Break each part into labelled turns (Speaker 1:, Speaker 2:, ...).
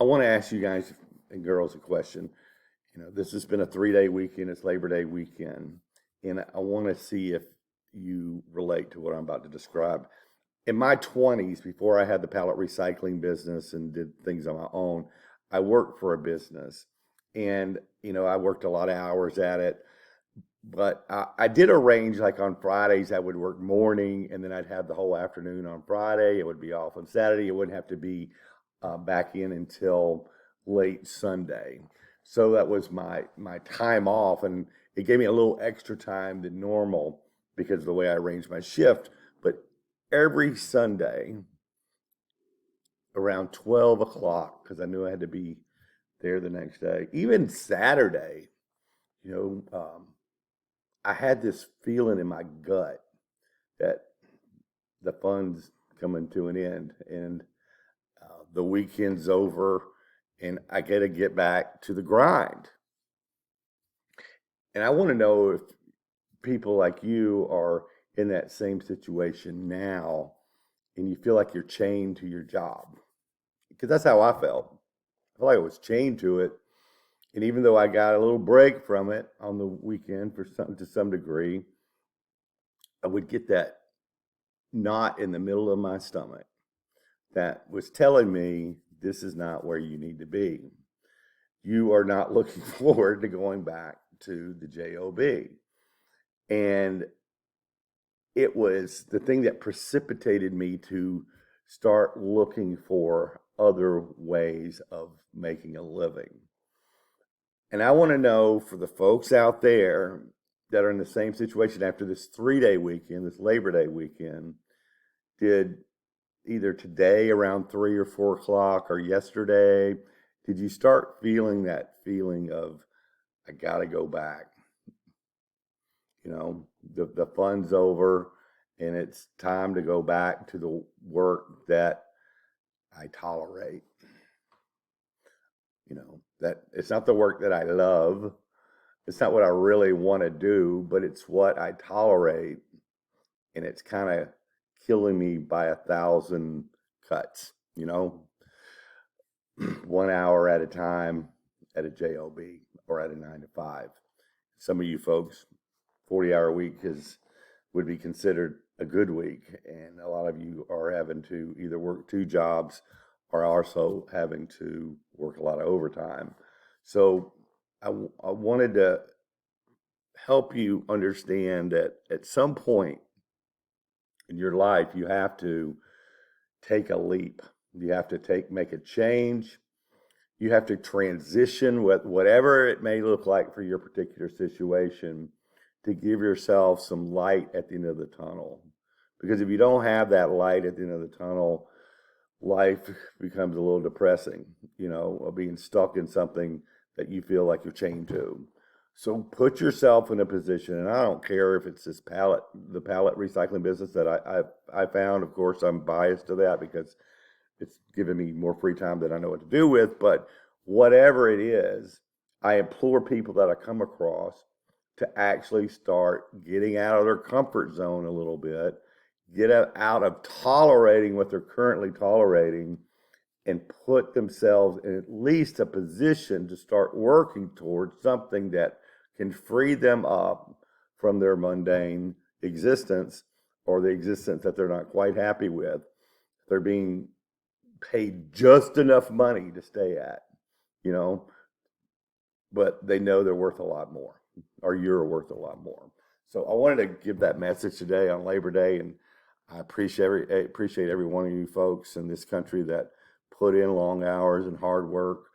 Speaker 1: I want to ask you guys and girls a question. This has been a 3-day weekend. It's Labor Day weekend. And I want to see if you relate to what I'm about to describe. In my 20s, before I had the pallet recycling business and did things on my own, I worked for a business. And, I worked a lot of hours at it. But I did arrange, like on Fridays, I would work morning and then I'd have the whole afternoon on Friday. It would be off on Saturday. It wouldn't have to be back in until late Sunday. So that was my time off, and it gave me a little extra time than normal because of the way I arranged my shift. But every Sunday around 12 o'clock, because I knew I had to be there the next day, even Saturday, you know, um, I had this feeling in my gut that the fun's coming to an end and the weekend's over and I got to get back to the grind. And I want to know if people like you are in that same situation now and you feel like you're chained to your job. Because that's how I felt. I felt like I was chained to it. And even though I got a little break from it on the weekend to some degree, I would get that knot in the middle of my stomach that was telling me this is not where you need to be. You are not looking forward to going back to the j.o.b. And it was the thing that precipitated me to start looking for other ways of making a living. And I want to know, for the folks out there that are in the same situation after this 3-day weekend, this Labor Day weekend, did either today around 3 or 4 o'clock or yesterday, did you start feeling that feeling of, I got to go back? The fun's over and it's time to go back to the work that I tolerate. That it's not the work that I love. It's not what I really want to do, but it's what I tolerate. And it's kind of killing me by 1,000 cuts, 1 hour at a time at a job or at a 9 to 5. Some of you folks, 40-hour week would be considered a good week. And a lot of you are having to either work 2 jobs or also having to work a lot of overtime. So I wanted to help you understand that at some point in your life, you have to take a leap. You have to make a change. You have to transition with whatever it may look like for your particular situation to give yourself some light at the end of the tunnel. Because if you don't have that light at the end of the tunnel, life becomes a little depressing, of being stuck in something that you feel like you're chained to. So put yourself in a position, and I don't care if it's the pallet recycling business that I found. Of course, I'm biased to that because it's given me more free time than I know what to do with. But whatever it is, I implore people that I come across to actually start getting out of their comfort zone a little bit, get out of tolerating what they're currently tolerating, and put themselves in at least a position to start working towards something that can free them up from their mundane existence or the existence that they're not quite happy with. They're being paid just enough money to stay at, but they know they're worth a lot more, or you're worth a lot more. So I wanted to give that message today on Labor Day, and I appreciate every one of you folks in this country that put in long hours and hard work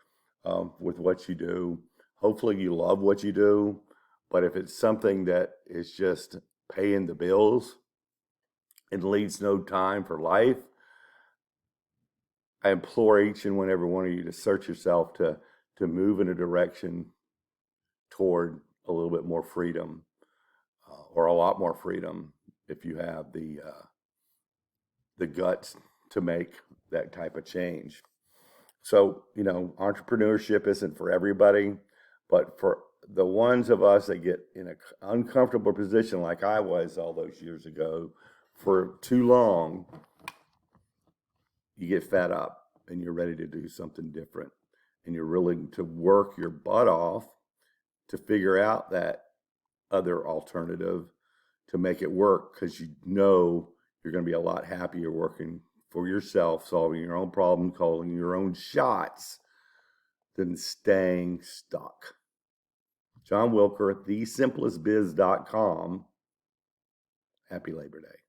Speaker 1: with what you do. Hopefully you love what you do, but if it's something that is just paying the bills and leaves no time for life, I implore each and every one of you to search yourself to move in a direction toward a little bit more freedom, or a lot more freedom if you have the guts to make that type of change. So, entrepreneurship isn't for everybody, but for the ones of us that get in an uncomfortable position like I was all those years ago for too long, you get fed up and you're ready to do something different, and you're willing to work your butt off to figure out that other alternative to make it work, because you know you're going to be a lot happier working for yourself, solving your own problem, calling your own shots, than staying stuck. John Wilker, thesimplestbiz.com. Happy Labor Day.